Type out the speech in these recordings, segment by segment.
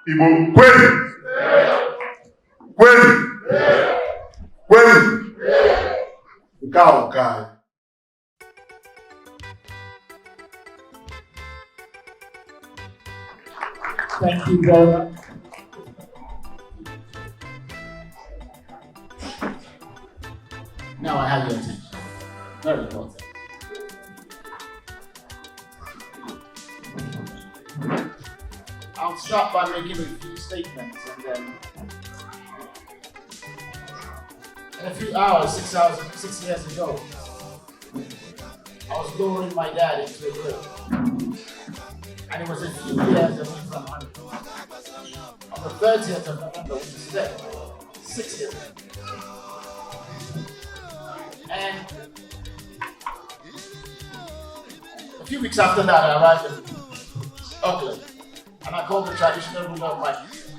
Igbo, kweli! Kweli! Kweli! Nke ahụ nke anyị. Thank you very much. Now I have your attention. Very important. I'll start by making a few statements and then in a few hours, 6 years ago, I was lowering my dad into a grave. And it was a few years away from 100. On the 30th of November, which is today, 6 years ago. And a few weeks after that, I arrived in Oakland. And I called the traditional ruler of my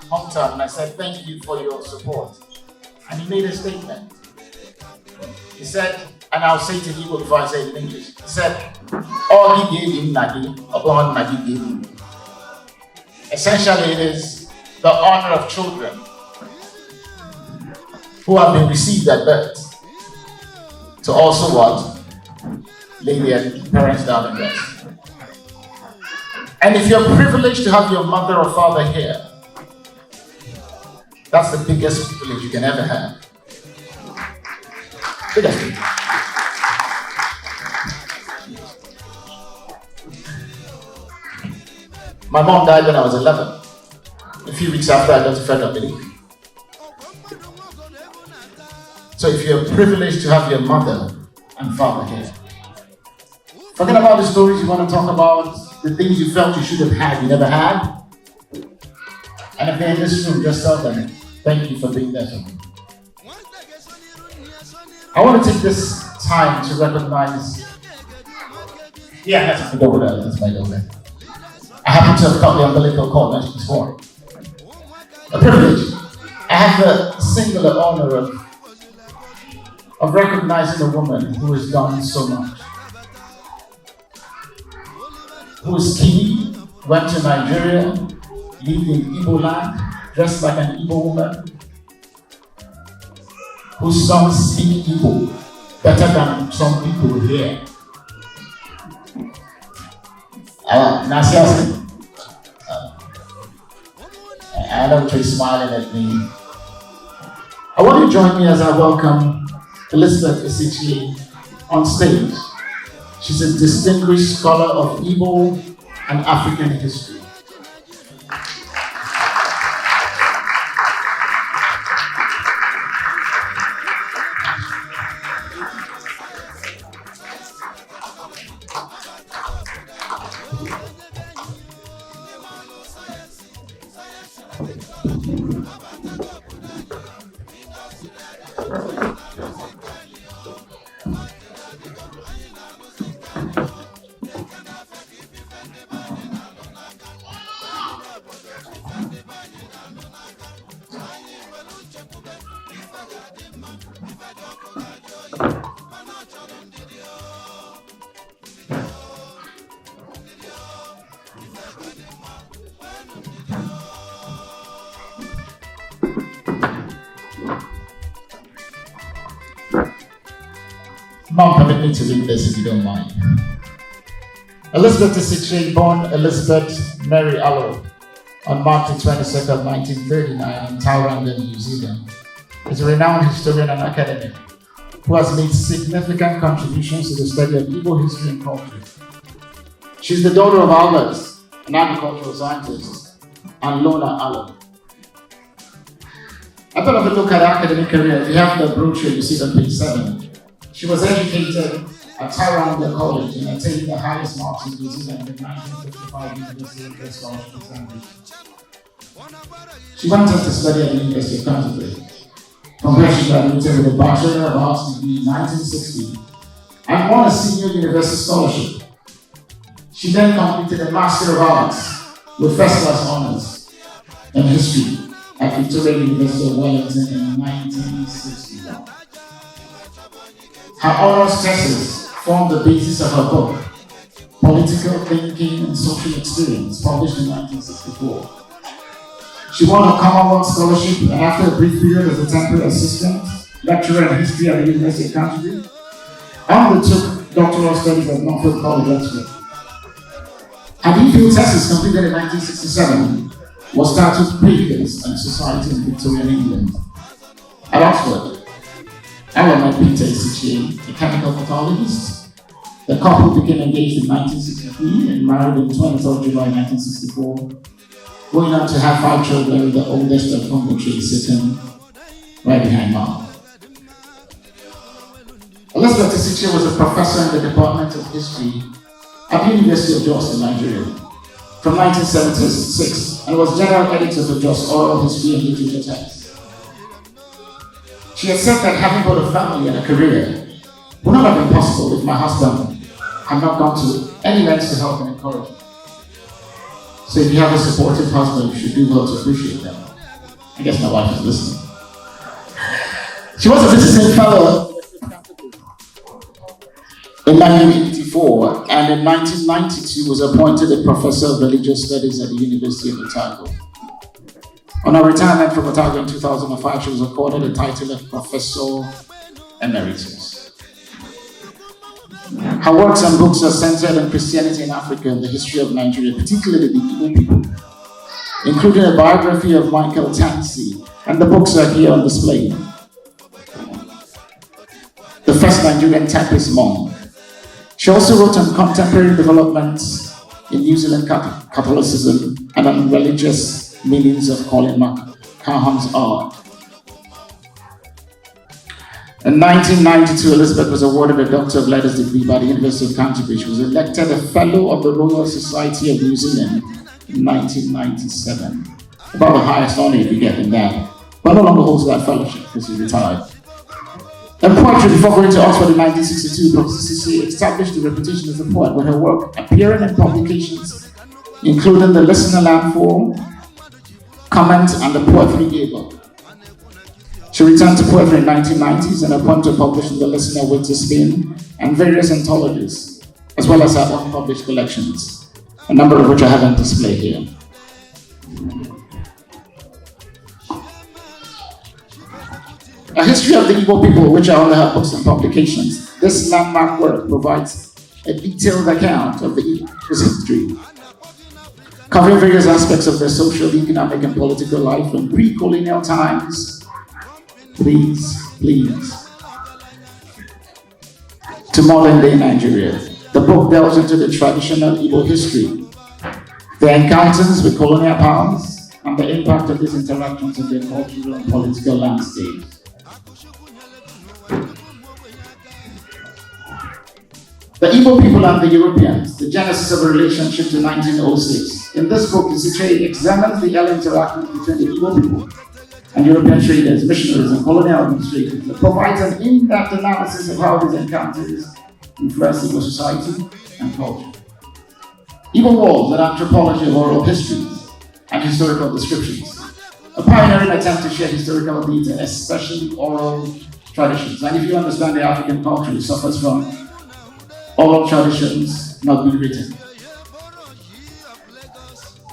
hometown and I said, thank you for your support. And he made a statement. He said, and I'll say it in Igbo before I say it in English. He said, essentially, it is the honor of children who have been received at birth to also what? Lay their parents down and rest. And if you're privileged to have your mother or father here, that's the biggest privilege you can ever have. Biggest privilege. My mom died when I was 11. A few weeks after I got to federal belief. So if you're privileged to have your mother and father here, forget about the stories you want to talk about, the things you felt you should have had, you never had. And if they're in this room, just tell them, thank you for being there for me. I want to take this time to recognize, that's my daughter, that's my daughter. I happen to have cut the umbilical cord mentioned before. A privilege. I have the singular honor of recognizing a woman who has done so much. Who is skinny, went to Nigeria, lived in Igbo land, dressed like an Igbo woman, whose sons speak Igbo better than some people here. I know you're smiling at me. I want you to join me as I welcome Elizabeth Isichei on stage. She's a distinguished scholar of Igbo and African history. Mom, permit me to read this if you don't mind. Elizabeth Isichei, born Elizabeth Mary Allo on March 22nd, 1939 in Tauranga, New Zealand, is a renowned historian and academic who has made significant contributions to the study of Igbo history and culture. She's the daughter of Albert, an agricultural scientist, and Lona Allo. A bit of a look at her academic career. If you have the brochure, you see it on page 7. She was educated at Tauranga College and attained the highest marks in New Zealand in 1955 University of West Scholarship Examination. She went on to study at the University of Canterbury, from where she graduated with a Bachelor of Arts degree in 1960 and won a Senior University Scholarship. She then completed a Master of Arts with First Class Honours in History at Victoria University of Wellington in 1961. Her honours thesis formed the basis of her book, Political Thinking and Social Experience, published in 1964. She won a Commonwealth Scholarship, and after a brief period as a temporary assistant lecturer in history at the University of Canterbury, undertook doctoral studies at Norfolk College, Oxford. Her DPhil thesis, completed in 1967, was titled Papers and Society in Victorian England. At Oxford, Ella met Peter Isichei, a chemical pathologist. The couple became engaged in 1963 and married on 23rd July 1964, going on to have 5 children, the oldest of whom sitting right behind mom. Elizabeth Isichei was a professor in the Department of History at the University of Jos in Nigeria from 1976 and was general editor of Jos Oral History and Literature Text. She had said that having both a family and a career would not have been possible if my husband had not gone to any lengths to help and encourage me. So if you have a supportive husband, you should do well to appreciate them. I guess my wife is listening. She was a visiting fellow in 1984, and in 1992 was appointed a professor of religious studies at the University of Otago. On her retirement from Otago in 2005, she was accorded the title of Professor Emeritus. Her works and books are centered on Christianity in Africa and the history of Nigeria, particularly the Igbo people, including a biography of Michael Tansey, and the books are here on display. The first Nigerian Tapist monk. She also wrote on contemporary developments in New Zealand Catholicism and on religious meanings of Colin McCahan's art. In 1992, Elizabeth was awarded a Doctor of Letters degree by the University of Canterbury. She was elected a Fellow of the Royal Society of New Zealand in 1997. About the highest honor you get in that. But no longer holds that fellowship because he retired. In poetry, before going to Oxford in 1962, Prof. Isichei established a reputation as a poet with her work appearing in publications including the Listener Landfall, Comment, and the Poetry Gable. She returned to poetry in the 1990s and appointed to publish in the Listener Winter Spin and various anthologies, as well as her unpublished collections, a number of which I have on display here. A history of the Igbo people, which are under her books and publications. This landmark work provides a detailed account of the Igbo's history, covering various aspects of their social, economic, and political life from pre-colonial times, please, to modern day Nigeria. The book delves into the traditional Igbo history, their encounters with colonial powers, and the impact of these interactions on their cultural and political landscape. The Igbo people and the Europeans, the genesis of a relationship to 1906. In this book, Isichei examines the early interactions between the Igbo people and European traders, missionaries, and colonial administrators. It provides an in-depth analysis of how these encounters influence Igbo society and culture. Igbo Walls, an anthropology of oral histories and historical descriptions. A pioneering attempt to share historical data, especially oral traditions. And if you understand the African culture, it suffers from oral traditions not being written.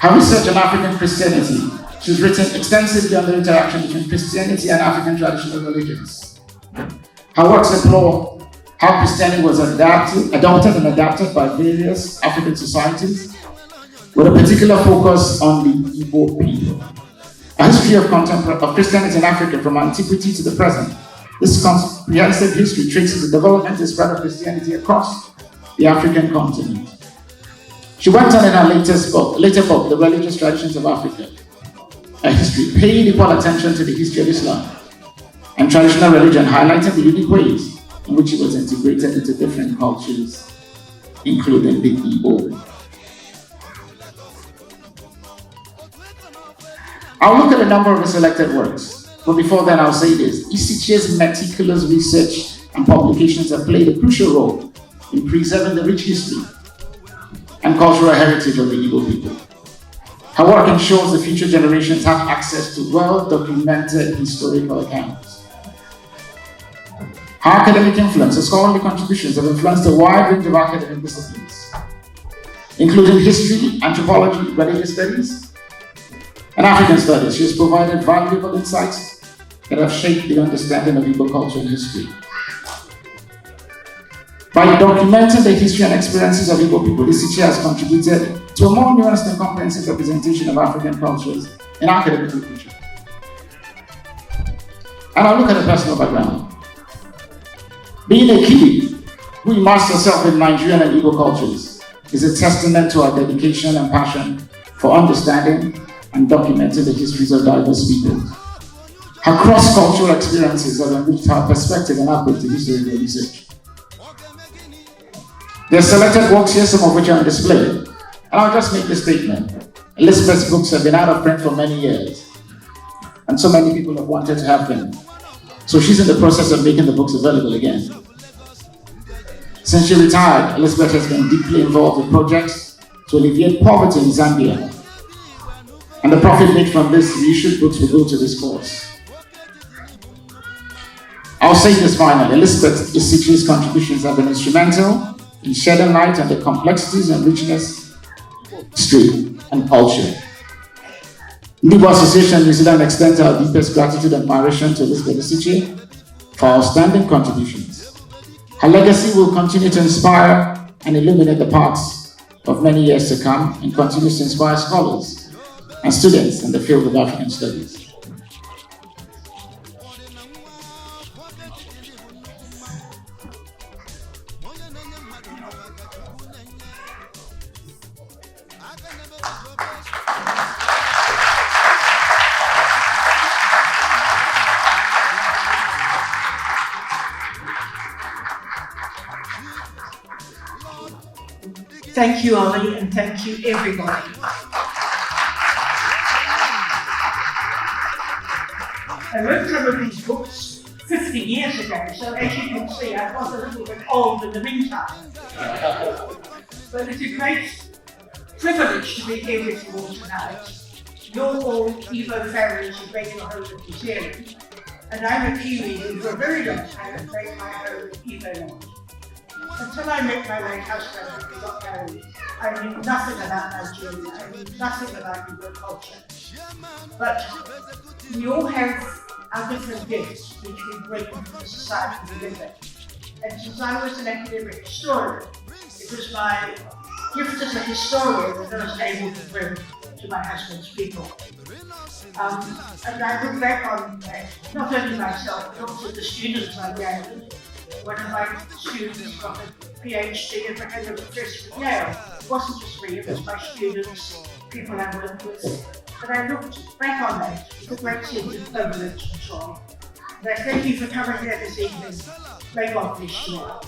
Her research on African Christianity. She's written extensively on the interaction between Christianity and African traditional religions. Her works explore how Christianity was adopted and adapted by various African societies, with a particular focus on the Igbo people. A history of Christianity in Africa from antiquity to the present. This comprehensive history traces the development and spread of Christianity across the African continent. She went on in her later book, The Religious Traditions of Africa, a history, paid equal attention to the history of Islam and traditional religion, highlighting the unique ways in which it was integrated into different cultures, including the Igbo. I'll look at a number of the selected works, but before then I'll say this. Isichei's meticulous research and publications have played a crucial role in preserving the rich history and cultural heritage of the Igbo people. Her work ensures that future generations have access to well-documented historical accounts. Her academic influence, her scholarly contributions have influenced a wide range of academic disciplines, including history, anthropology, religious studies, and African studies. She has provided valuable insights that have shaped the understanding of Igbo culture and history. By documenting the history and experiences of Igbo people, Isichei has contributed to a more nuanced and comprehensive representation of African cultures in academic literature. And I'll look at her personal background. Being a Kiwi who immersed herself in Nigerian and Igbo cultures is a testament to her dedication and passion for understanding and documenting the histories of diverse people. Her cross-cultural experiences have enriched her perspective and approach to history and research. There are selected works here, some of which are on display. And I'll just make this statement. Elizabeth's books have been out of print for many years, and so many people have wanted to have them. So she's in the process of making the books available again. Since she retired, Elizabeth has been deeply involved in projects to alleviate poverty in Zambia. And the profit made from this reissued books will go to this cause. I'll say this finally. Elizabeth Isichei's contributions have been instrumental in shedding light on the complexities and richness of history and culture. Ndi Igbo Association New Zealand extends our deepest gratitude and admiration to Elizabeth Isichei for outstanding contributions. Her legacy will continue to inspire and illuminate the paths of many years to come and continues to inspire scholars and students in the field of African studies. Thank you, Ollie, and thank you, everybody. I wrote some of these books 50 years ago, so as you can see, I got a little bit old in the meantime. But it's a great privilege to be here with you all tonight. You're all Igbo families who make your home in New Zealand, and I'm a Kiwi who for a very long time has made my home in Igbo land. Until I met my late husband and we got married, I knew nothing about Nigeria, I knew nothing about Igbo culture. But we all have our different gifts which we bring to the society we live in. And since I was an academic historian, it was my gift as a historian that I was able to bring to my husband's people. And I look back on not only myself, but also the students I gathered. One of my students got a PhD and became a professor at Yale. It wasn't just me, it was my students, people I worked with. But I looked back on that with a great sense of privilege and joy. And I thank you for coming here this evening. May God bless you all.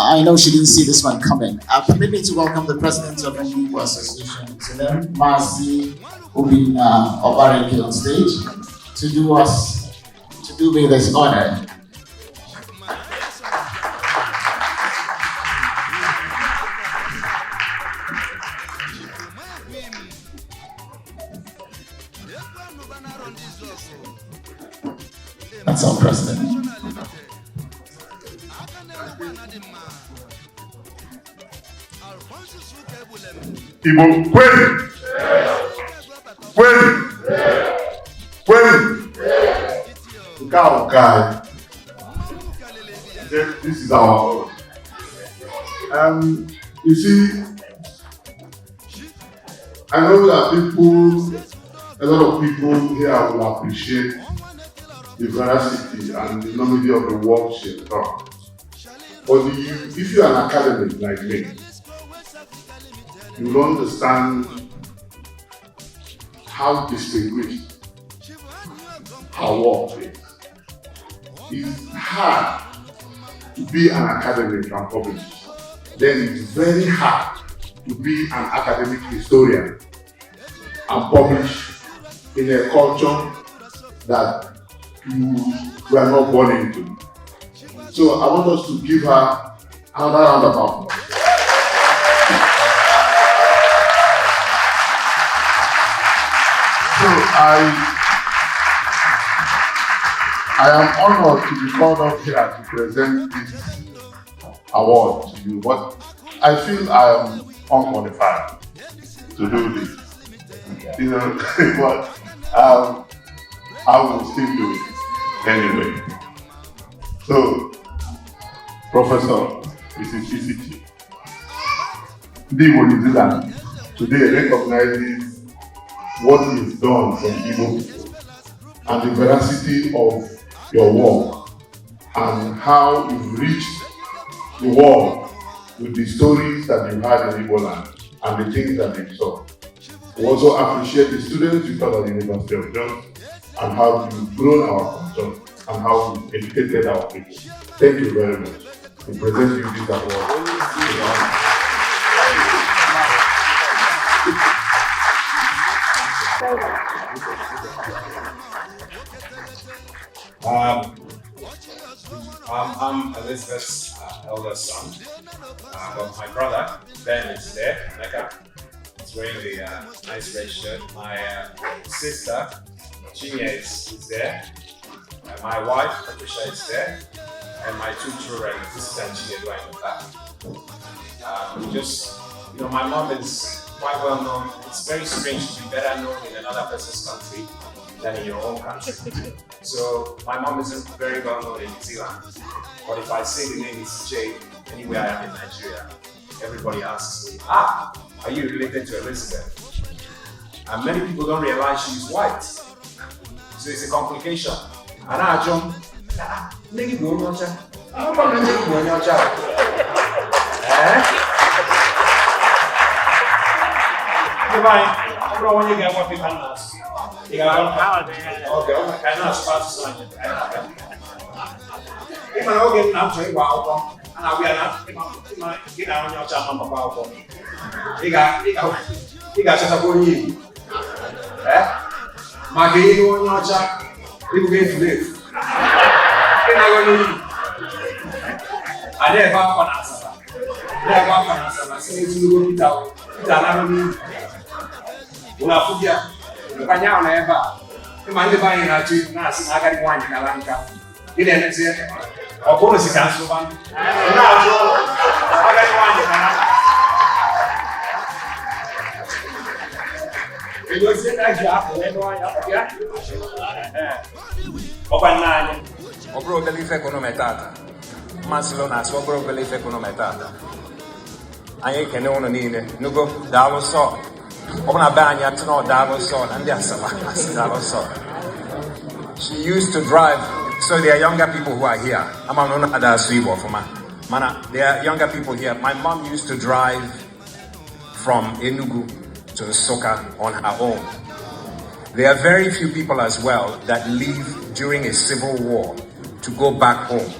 I know she didn't see this one coming. Permit me to welcome the president of Ndi Igbo Association New Zealand, Mazi Obina Obareke, on stage to do me this honor. That's our president. Igbo, kwenu! Kwenu! Kwenu! Nke ahụ ka this is our own. You see, I know that a lot of people here will appreciate the veracity and the enormity of the work she has done. But if you are an academic like me, you will understand how distinguished her work is. It's hard to be an academic and publish, then it's very hard to be an academic historian and publish in a culture that you were not born into. So I want us to give her another round of applause. So I am honored to be called up here to present this award to you, but I feel I am unqualified to do this. You know, but I will still do it anyway. So, Professor, this is Isichei. Ndi Igbo New Zealand today recognizes what is done from Igbo people and the veracity of your work and how you've reached the world with the stories that you've had in Igbo land and the things that you saw. We also appreciate the students you taught at the University of Jos and how you've grown our culture and how you've educated our people. Thank you very much. We present you this award. I'm Elizabeth's eldest son, but my brother, Ben, is there, Mecca. He's wearing the nice red shirt. My sister, Chinya, is there. My wife, Patricia, is there. And my two children, Sister and Chinya, do I know that. My mom is quite well known. It's very strange to be better known in another person's country than in your own country. So my mom isn't very well known in New Zealand. But if I say the name Isichei anywhere I am in Nigeria, everybody asks me, are you related to Elizabeth? And many people don't realize she's white. So it's a complication. And I jump, Ndi Igbo Nyocha. I'm not Ndi Igbo Nyocha. Goodbye. I'm not when you get what people ask. You got okay, I know it's fast as I can. I'm trying to and I'll be get on your channel about you got just a good year. My baby on your chat, people get to live. I never have an answer. I say to you, unafuja ukanyao na eva imande bani na tu na sinagari kwanje kalanka ile neze okono sikanso ban na jo agari kwanje kana ile sina japo ndo anya ya obananye obro delife kono metata maslo na so obro delife kono metata anye kene ono niile nugo dawo so she used to drive, so there are younger people who are here. There are younger people here. My mom used to drive from Enugu to Nsukka on her own. There are very few people as well that leave during a civil war to go back home.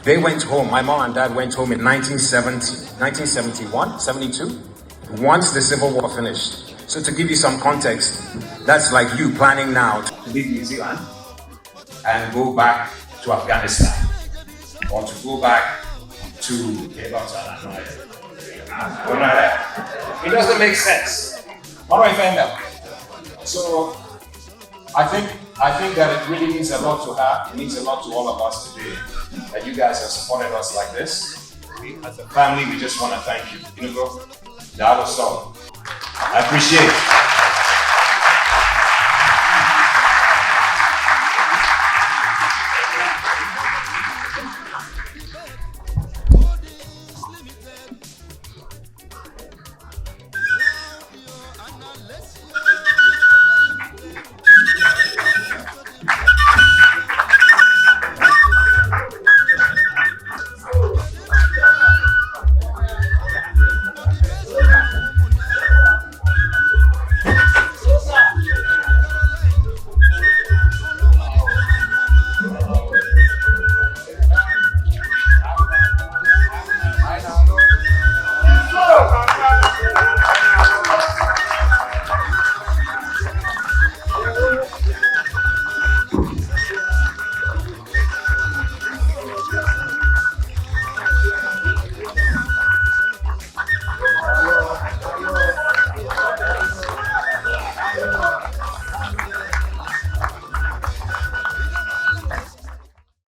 They went home, my mom and dad went home in 1971, 72. Once the Civil War finished. So to give you some context, that's like you planning now to leave New Zealand and go back to Afghanistan or to go back to it doesn't make sense. How do I find out? So I think that it really means a lot to her. It means a lot to all of us today that you guys have supported us like this. As a family, we just want to thank you. That was all. I appreciate it.